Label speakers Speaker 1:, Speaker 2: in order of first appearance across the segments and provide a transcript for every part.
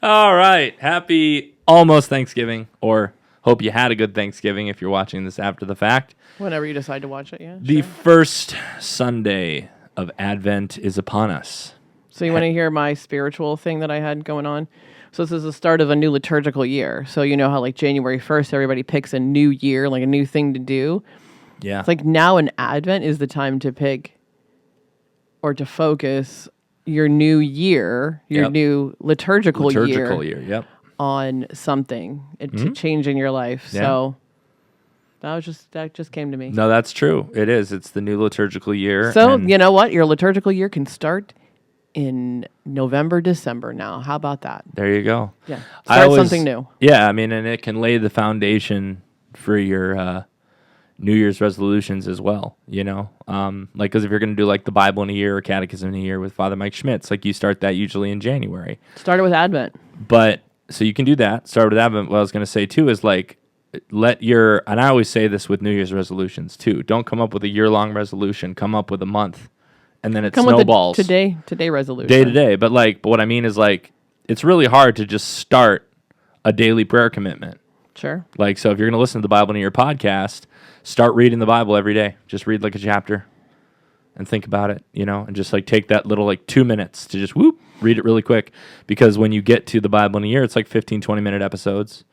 Speaker 1: All right. Happy almost Thanksgiving, or hope you had a good Thanksgiving if you're watching this after the fact.
Speaker 2: Whenever you decide to watch it, yeah.
Speaker 1: The
Speaker 2: sure.
Speaker 1: first Sunday of Advent is upon us.
Speaker 2: So you want to hear my spiritual thing that I had going on? So this is the start of a new liturgical year. So you know how like January 1st, everybody picks a new year, like a new thing to do.
Speaker 1: Yeah.
Speaker 2: It's like now in Advent is the time to pick or to focus your new year, your new liturgical year,
Speaker 1: yep.
Speaker 2: on something to change in your life.
Speaker 1: Yeah.
Speaker 2: So that just came to me.
Speaker 1: No, that's true. It is. It's the new liturgical year.
Speaker 2: So you know what? Your liturgical year can start in November, December now. How about that?
Speaker 1: There you go.
Speaker 2: Yeah. Start something new.
Speaker 1: Yeah, I mean, and it can lay the foundation for your New Year's resolutions as well, you know? Like, because if you're going to do, like, the Bible in a year or Catechism in a year with Father Mike Schmitz, like, you start that usually in January.
Speaker 2: Start it with Advent.
Speaker 1: But, so you can do that. Start with Advent. What I was going to say, too, is, like, and I always say this with New Year's resolutions, too. Don't come up with a year-long resolution. Come up with a month. And then it snowballs.
Speaker 2: With the today resolution.
Speaker 1: Day to day. But what I mean is, like, it's really hard to just start a daily prayer commitment.
Speaker 2: Sure.
Speaker 1: Like, so if you're going to listen to the Bible in your podcast, start reading the Bible every day. Just read, like, a chapter and think about it, you know, and just, like, take that little, like, 2 minutes to just, read it really quick. Because when you get to the Bible in a year, it's like 15, 20-minute episodes,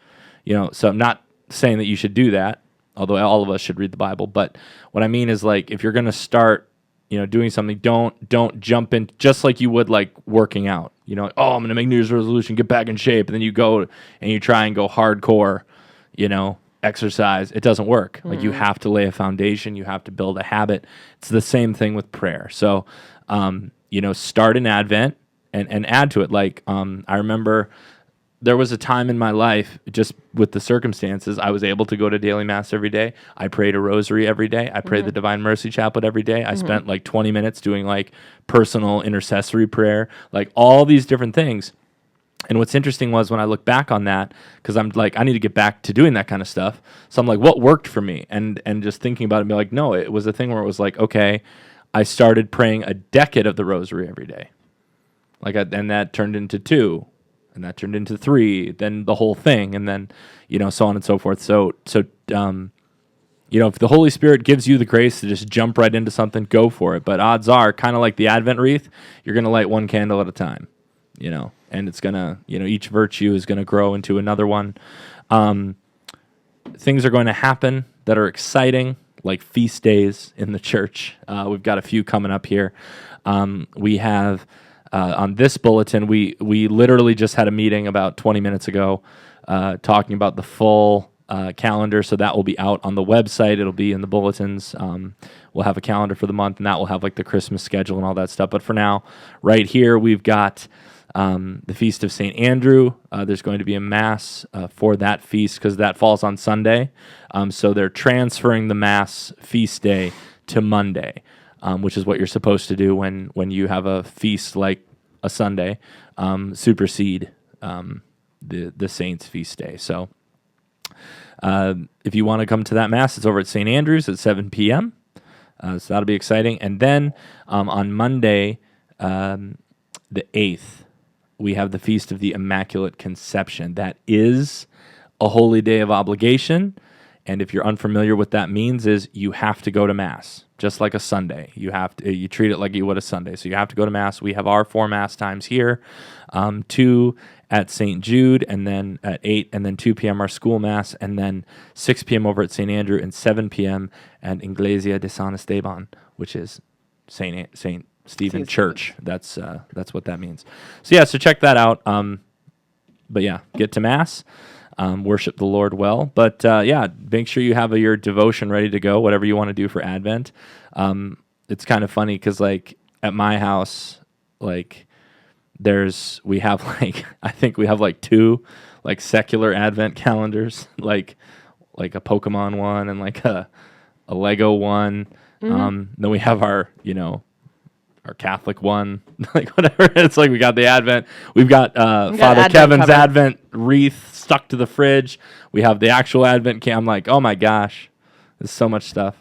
Speaker 1: you know. So I'm not saying that you should do that, although all of us should read the Bible. But what I mean is, like, if you're going to start, you know, doing something, don't jump in just like you would, like, working out. You know, I'm going to make New Year's resolution, get back in shape, and then you go and you try and go hardcore, you know, exercise. It doesn't work. Like, you have to lay a foundation. You have to build a habit. It's the same thing with prayer. So, you know, start in Advent and add to it. Like, I remember there was a time in my life, just with the circumstances, I was able to go to daily mass every day. I prayed a rosary every day. I prayed the Divine Mercy Chaplet every day. I spent like 20 minutes doing like personal intercessory prayer, like all these different things. And what's interesting was when I look back on that, because I'm like, I need to get back to doing that kind of stuff. So I'm like, what worked for me? And just thinking about it, be like, no, it was a thing where it was like, okay, I started praying a decade of the rosary every day. And that turned into 2. And that turned into 3, then the whole thing, and then, you know, so on and so forth. So you know, if the Holy Spirit gives you the grace to just jump right into something, go for it. But odds are, kind of like the Advent wreath, you're going to light one candle at a time, you know, and it's going to, you know, each virtue is going to grow into another one. Things are going to happen that are exciting, like feast days in the church. We've got a few coming up here. We have... on this bulletin, we literally just had a meeting about 20 minutes ago talking about the full calendar, so that will be out on the website. It'll be in the bulletins. We'll have a calendar for the month, and that will have like the Christmas schedule and all that stuff. But for now, right here, we've got the Feast of St. Andrew. There's going to be a Mass for that feast because that falls on Sunday. So they're transferring the Mass feast day to Monday. Which is what you're supposed to do when you have a feast like a Sunday, supersede the saint's feast day. So if you want to come to that Mass, it's over at St. Andrew's at 7 p.m., so that'll be exciting. And then on Monday, the 8th, we have the Feast of the Immaculate Conception. That is a holy day of obligation. And if you're unfamiliar, what that means is you have to go to Mass, just like a Sunday. You treat it like you would a Sunday. So you have to go to Mass. We have our 4 Mass times here, 2 at St. Jude, and then at 8, and then 2 p.m. our school Mass, and then 6 p.m. over at St. Andrew, and 7 p.m. at Iglesia de San Esteban, which is St. Stephen Church. That's what that means. So yeah, so check that out. But yeah, get to Mass. Worship the Lord well. But yeah, make sure you have your devotion ready to go, whatever you want to do for Advent. It's kind of funny because, like, at my house, like, we have, like, I think we have, like, 2, like, secular Advent calendars, like a Pokemon one and, like, a Lego one. Then we have our, you know, our Catholic one, like whatever. It's like we got the Advent. We've got Father Kevin's Advent wreath stuck to the fridge. We have the actual Advent I'm like, oh my gosh, there's so much stuff.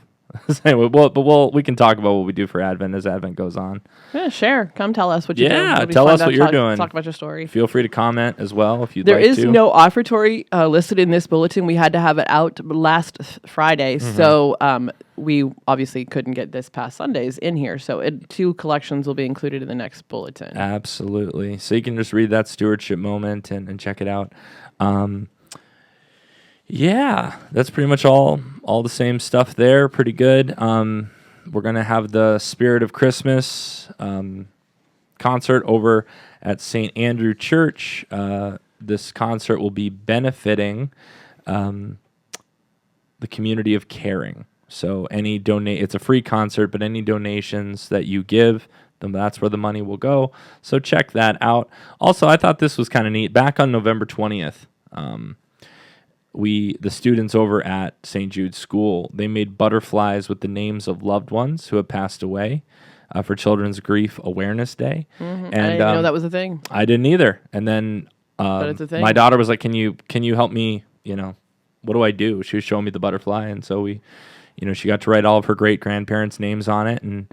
Speaker 1: We can talk about what we do for Advent as Advent goes on.
Speaker 2: Yeah, share. Come tell us what you do.
Speaker 1: Yeah,
Speaker 2: It'll be
Speaker 1: tell
Speaker 2: fun
Speaker 1: us
Speaker 2: to
Speaker 1: what you're doing.
Speaker 2: Talk about your story.
Speaker 1: Feel free to comment as well if you'd
Speaker 2: There
Speaker 1: like to.
Speaker 2: is no offertory listed in this bulletin. We had to have it out last Friday, so we obviously couldn't get this past Sundays in here. So 2 collections will be included in the next bulletin.
Speaker 1: Absolutely. So you can just read that stewardship moment and check it out. Yeah, that's pretty much all the same stuff there. Pretty good. We're going to have the Spirit of Christmas concert over at St. Andrew Church. This concert will be benefiting the community of Caring. So it's a free concert, but any donations that you give, then that's where the money will go. So check that out. Also, I thought this was kind of neat. Back on November 20th, the students over at St. Jude's School, they made butterflies with the names of loved ones who have passed away for Children's Grief Awareness Day.
Speaker 2: And I didn't know that was a thing.
Speaker 1: I didn't either. And then
Speaker 2: But it's a thing.
Speaker 1: my daughter was like, "Can you help me? What do I do?" She was showing me the butterfly, and so she got to write all of her great grandparents' names on it, and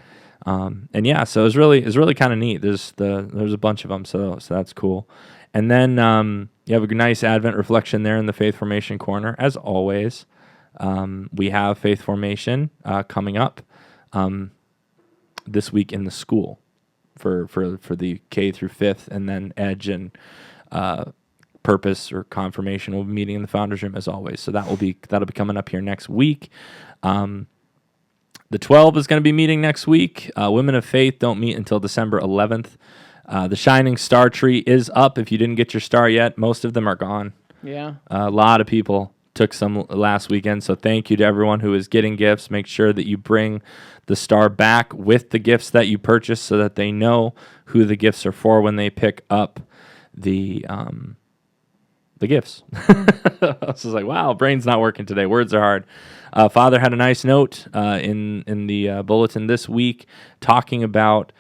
Speaker 1: yeah, so it was really kind of neat. There's a bunch of them, so that's cool. And then you have a nice Advent reflection there in the Faith Formation corner. As always, we have Faith Formation coming up this week in the school for the K through 5th, and then Edge and Purpose or Confirmation will be meeting in the Founders Room as always. So that'll be coming up here next week. The 12 is going to be meeting next week. Women of Faith don't meet until December 11th. The Shining Star Tree is up. If you didn't get your star yet, most of them are gone.
Speaker 2: Yeah.
Speaker 1: A lot of people took some last weekend, so thank you to everyone who is getting gifts. Make sure that you bring the star back with the gifts that you purchased so that they know who the gifts are for when they pick up the gifts. I was like, wow, brain's not working today. Words are hard. Father had a nice note in the bulletin this week talking about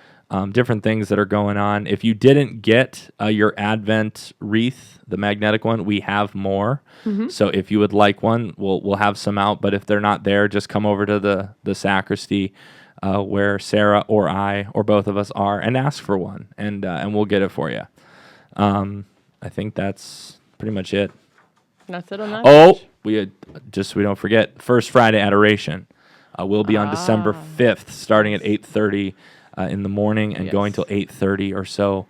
Speaker 1: different things that are going on. If you didn't get your Advent wreath, the magnetic one, we have more. So if you would like one, we'll have some out. But if they're not there, just come over to the sacristy where Sarah or I or both of us are and ask for one, and we'll get it for you. I think that's pretty much it.
Speaker 2: That's it on that.
Speaker 1: Oh, we don't forget First Friday Adoration. We'll be on December 5th, starting at 8:30 in the morning and going till 8:30 or so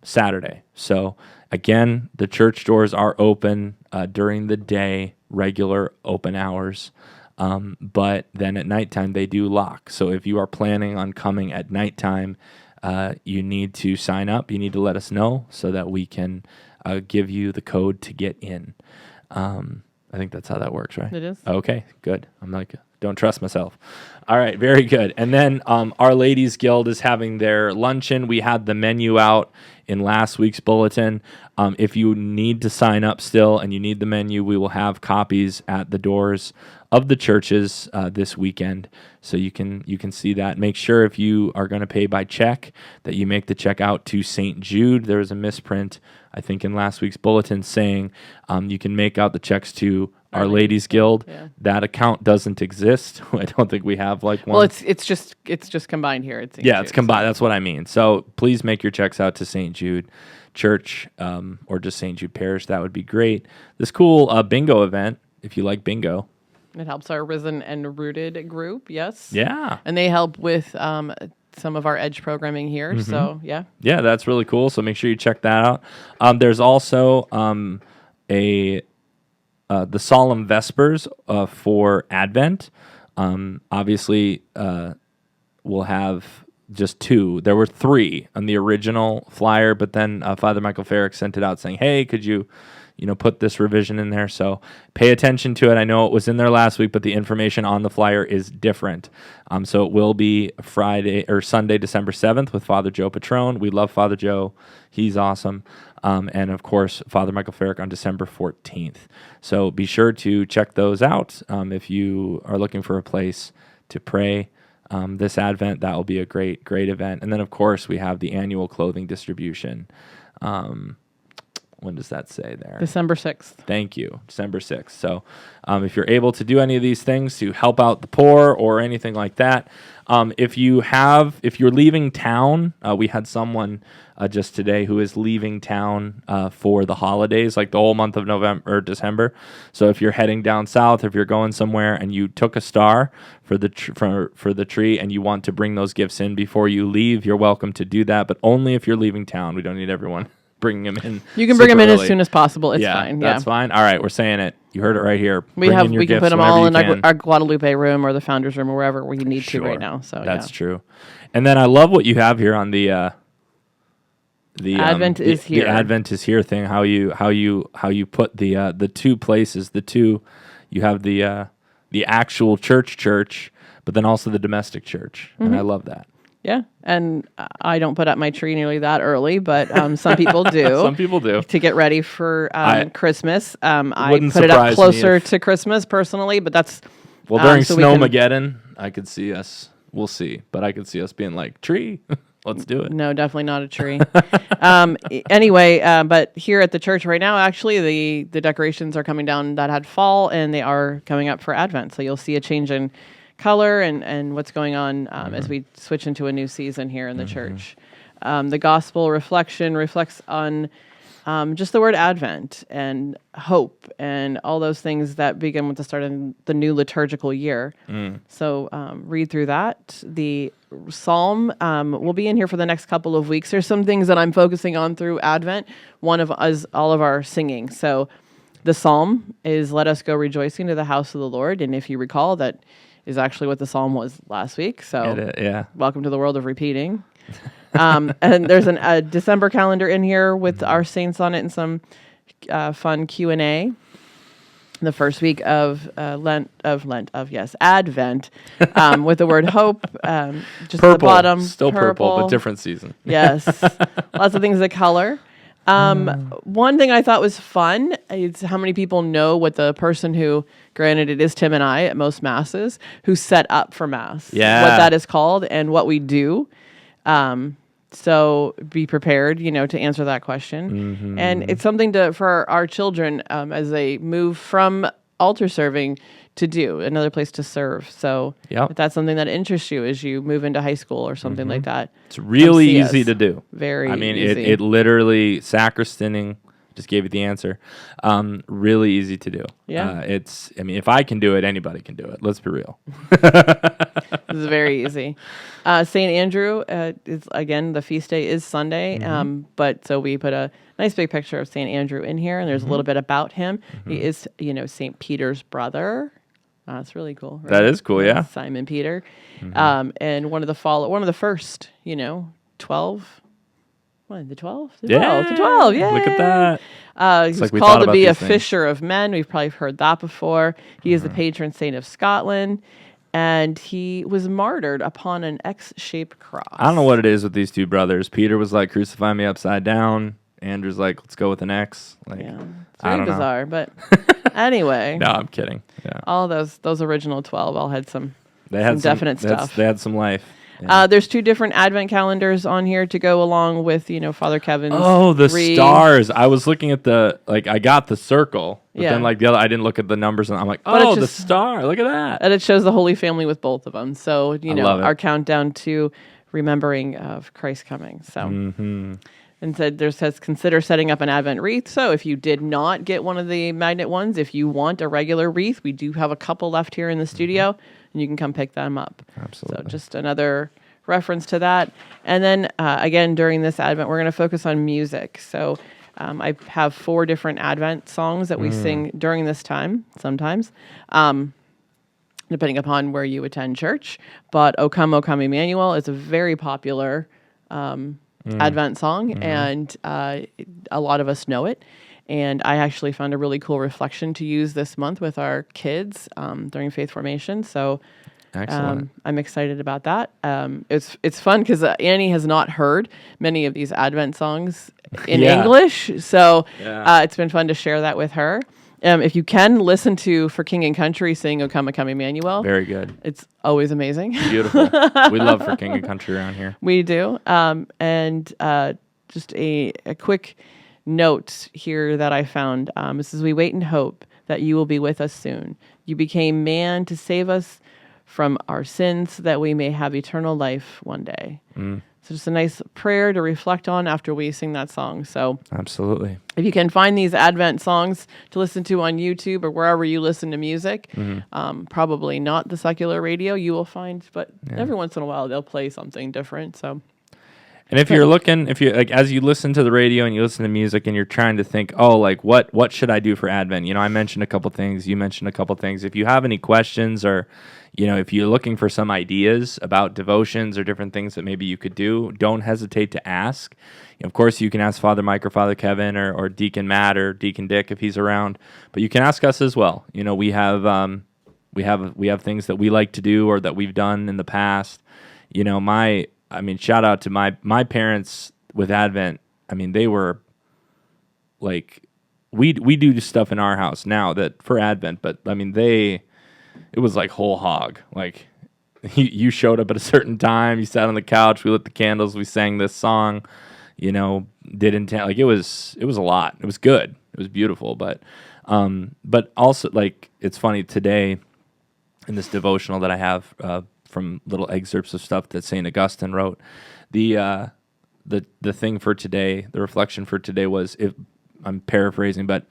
Speaker 1: Saturday. So again, the church doors are open during the day, regular open hours. But then at nighttime they do lock. So if you are planning on coming at nighttime, you need to sign up. You need to let us know so that we can give you the code to get in. I think that's how that works, right?
Speaker 2: It is.
Speaker 1: Okay, good. I'm like, don't trust myself. All right, very good. And then Our Ladies Guild is having their luncheon. We had the menu out in last week's bulletin. If you need to sign up still and you need the menu, we will have copies at the doors of the churches this weekend, so you can see that. Make sure if you are going to pay by check that you make the check out to St. Jude. There was a misprint, I think, in last week's bulletin saying you can make out the checks to Our Ladies Guild.
Speaker 2: Yeah.
Speaker 1: That account doesn't exist. I don't think we have one.
Speaker 2: Well, it's just combined here. It's
Speaker 1: it's combined. That's what I mean. So please make your checks out to St. Jude Church or just St. Jude Parish. That would be great. This cool bingo event, if you like bingo.
Speaker 2: It helps our Risen and Rooted group, yes.
Speaker 1: Yeah.
Speaker 2: And they help with some of our Edge programming here. So, yeah.
Speaker 1: Yeah, that's really cool. So make sure you check that out. There's also the Solemn Vespers for Advent. Obviously, we'll have just 2. There were 3 on the original flyer, but then Father Michael Farrick sent it out saying, hey, could you put this revision in there? So pay attention to it. I know it was in there last week, but the information on the flyer is different. So it will be Friday or Sunday, December 7th with Father Joe Patrone. We love Father Joe. He's awesome. And of course, Father Michael Farrick on December 14th. So be sure to check those out. If you are looking for a place to pray this Advent, that will be a great event. And then of course we have the annual clothing distribution. When does that say there?
Speaker 2: December 6th.
Speaker 1: Thank you, December 6th. So if you're able to do any of these things to help out the poor or anything like that, if you're leaving town, we had someone just today who is leaving town for the holidays, like the whole month of November or December. So if you're heading down south, if you're going somewhere and you took a star for the for the tree and you want to bring those gifts in before you leave, you're welcome to do that, but only if you're leaving town. We don't need everyone bringing them in.
Speaker 2: You can bring them in as soon as possible. It's fine. Yeah,
Speaker 1: that's fine. All right, we're saying it. You heard it right here.
Speaker 2: We can put them all in our Guadalupe room or the founder's room or wherever we need to right now. So
Speaker 1: that's true. And then I love what you have here on the
Speaker 2: Advent is here.
Speaker 1: The Advent is here thing. How you put the two places. You have the actual church, but then also the domestic church, and I love that.
Speaker 2: Yeah, and I don't put up my tree nearly that early, but some people do.
Speaker 1: Some people do.
Speaker 2: To get ready for Christmas. I put
Speaker 1: it
Speaker 2: up closer to Christmas personally, but that's...
Speaker 1: Well, during Snowmageddon, I could see us... We'll see, but I could see us being like, tree, let's do it.
Speaker 2: No, definitely not a tree. Anyway, but here at the church right now, actually, the decorations are coming down that had fall, and they are coming up for Advent. So you'll see a change in color and what's going on as we switch into a new season here in the church. The gospel reflection reflects on just the word Advent and hope and all those things that begin with the start of the new liturgical year. So read through that. The psalm will be in here for the next couple of weeks. There's some things that I'm focusing on through Advent. One of us, all of our singing. So the psalm is "Let us go rejoicing to the house of the Lord." And if you recall, that is actually what the psalm was last week. So welcome to the world of repeating. And there's a December calendar in here with our saints on it and some fun Q&A. The first week of Advent, with the word hope, just
Speaker 1: purple,
Speaker 2: at the bottom.
Speaker 1: Still purple, but different season.
Speaker 2: Yes, lots of things that color. One thing I thought was fun is how many people know what the person who, granted it is Tim and I at most masses, who set up for mass.
Speaker 1: Yeah.
Speaker 2: What that is called and what we do. So be prepared, to answer that question. And it's something for our children as they move from altar serving to do another place to serve. So if that's something that interests you as you move into high school or something like that,
Speaker 1: it's really easy to do.
Speaker 2: Very
Speaker 1: I mean,
Speaker 2: easy.
Speaker 1: it literally, sacristaning, just gave you the answer. Really easy to do.
Speaker 2: Yeah.
Speaker 1: If I can do it, anybody can do it. Let's be real.
Speaker 2: This is very easy. St. Andrew is, again, the feast day is Sunday. But so we put a nice big picture of St. Andrew in here, and there's a little bit about him. He is, St. Peter's brother. That's really cool. Right?
Speaker 1: That is cool, yeah.
Speaker 2: Simon Peter. And one of the first, 12. What, the 12? The 12, yeah.
Speaker 1: Look at that.
Speaker 2: He's called to be a fisher of men. We've probably heard that before. He is the patron saint of Scotland, and he was martyred upon an X-shaped cross.
Speaker 1: I don't know what it is with these two brothers. Peter was like, crucify me upside down. Andrew's like, let's go with an X. Like,
Speaker 2: yeah, it's very bizarre, but anyway.
Speaker 1: No, I'm kidding. Yeah.
Speaker 2: All those original 12 all had some definite stuff.
Speaker 1: They had some life. Yeah.
Speaker 2: There's 2 different Advent calendars on here to go along with, Father Kevin's.
Speaker 1: Oh, the stars. I was looking at I got the circle, but then the other, I didn't look at the numbers, and I'm like, the star. Look at that.
Speaker 2: And it shows the Holy Family with both of them. So, our countdown to remembering of Christ coming. So. And says consider setting up an Advent wreath. So if you did not get one of the magnet ones, if you want a regular wreath, we do have a couple left here in the studio, and you can come pick them up.
Speaker 1: Absolutely.
Speaker 2: So just another reference to that. And then again, during this Advent, we're going to focus on music. So I have 4 different Advent songs that we sing during this time, sometimes, depending upon where you attend church. But O Come, Emmanuel is a very popular Advent song, and a lot of us know it. And I actually found a really cool reflection to use this month with our kids during faith formation. So
Speaker 1: excellent.
Speaker 2: I'm excited about that. It's fun because Annie has not heard many of these Advent songs in English, so it's been fun to share that with her. If you can listen to For King and Country sing O Come, Emmanuel.
Speaker 1: Very good.
Speaker 2: It's always amazing.
Speaker 1: Beautiful. We love For King and Country around here.
Speaker 2: We do. And just a quick note here that I found. It says, "We wait and hope that you will be with us soon. You became man to save us from our sins so that we may have eternal life one day." So just a nice prayer to reflect on after we sing that song. So
Speaker 1: Absolutely.
Speaker 2: if you can find these Advent songs to listen to on YouTube or wherever you listen to music, probably not the secular radio, you will find, but every once in a while they'll play something different. So,
Speaker 1: And if you're looking, if you like, as you listen to the radio and you listen to music and you're trying to think, oh, like what should I do for Advent? You know, I mentioned a couple things. You mentioned a couple things. If you have any questions or, you know, if you're looking for some ideas about devotions or different things that maybe you could do, don't hesitate to ask. Of course, you can ask Father Mike or Father Kevin or Deacon Matt or Deacon Dick if he's around, but you can ask us as well. You know, we have things that we like to do or that we've done in the past. You know, shout out to my parents with Advent. I mean, they were like, we do stuff in our house now that for Advent, but I mean, it was like whole hog. Like you showed up at a certain time, you sat on the couch, we lit the candles, we sang this song, you know, like it was a lot. It was good. It was beautiful, but also like, it's funny today in this devotional that I have, from little excerpts of stuff that St. Augustine wrote. The thing for today, the reflection for today was, if I'm paraphrasing, but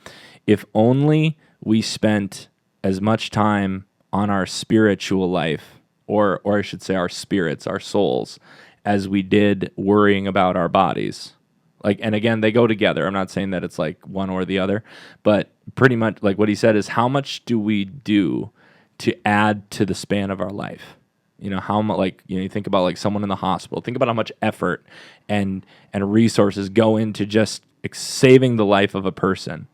Speaker 1: if only we spent as much time on our spiritual life, or I should say our spirits, our souls, as we did worrying about our bodies. Like, and again, they go together. I'm not saying that it's like one or the other, but pretty much like what he said is, how much do we do to add to the span of our life? You know, how much, like, you know, you think about like someone in the hospital, think about how much effort and resources go into just saving the life of a person.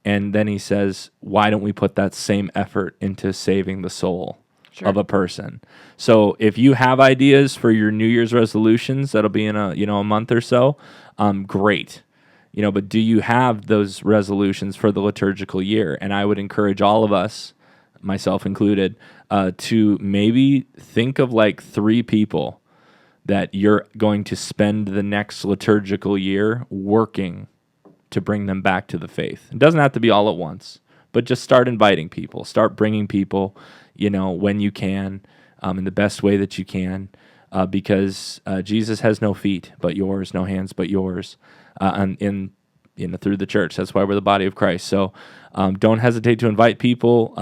Speaker 1: And then he says, why don't we put that same effort into saving the soul of a person? So if you have ideas for your New Year's resolutions, that'll be in a month or so, great. You know, but do you have those resolutions for the liturgical year? And I would encourage all of us, myself included, to maybe think of like 3 people that you're going to spend the next liturgical year working to bring them back to the faith. It doesn't have to be all at once, but just start inviting people, start bringing people, you know, when you can, in the best way that you can, because Jesus has no feet but yours, no hands but yours, through the church. That's why we're the body of Christ. So don't hesitate to invite people.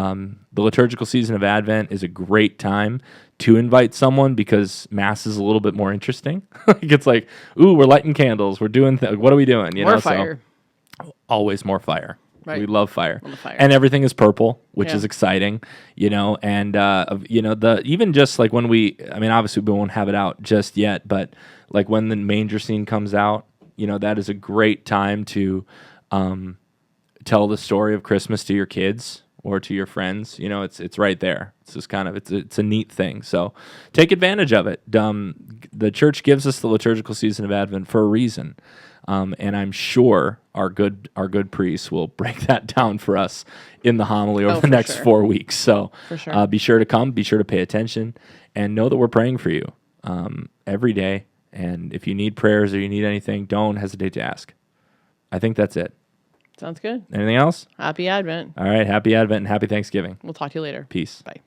Speaker 1: The liturgical season of Advent is a great time to invite someone because Mass is a little bit more interesting. It's like, ooh, we're lighting candles. We're doing what are we doing?
Speaker 2: More fire.
Speaker 1: So, always more fire. Right. We love fire.
Speaker 2: Fire.
Speaker 1: And everything is purple, which is exciting, you know, and, even just like when obviously we won't have it out just yet, but like when the manger scene comes out, you know, that is a great time to tell the story of Christmas to your kids or to your friends. You know, it's right there. It's just kind of, it's a neat thing. So take advantage of it. The church gives us the liturgical season of Advent for a reason. And I'm sure our good priests will break that down for us in the homily over the next 4 weeks. So be sure to come, be sure to pay attention, and know that we're praying for you every day. And if you need prayers or you need anything, don't hesitate to ask. I think that's it.
Speaker 2: Sounds good.
Speaker 1: Anything else?
Speaker 2: Happy Advent.
Speaker 1: All right. Happy Advent and happy Thanksgiving.
Speaker 2: We'll talk to you later.
Speaker 1: Peace.
Speaker 2: Bye.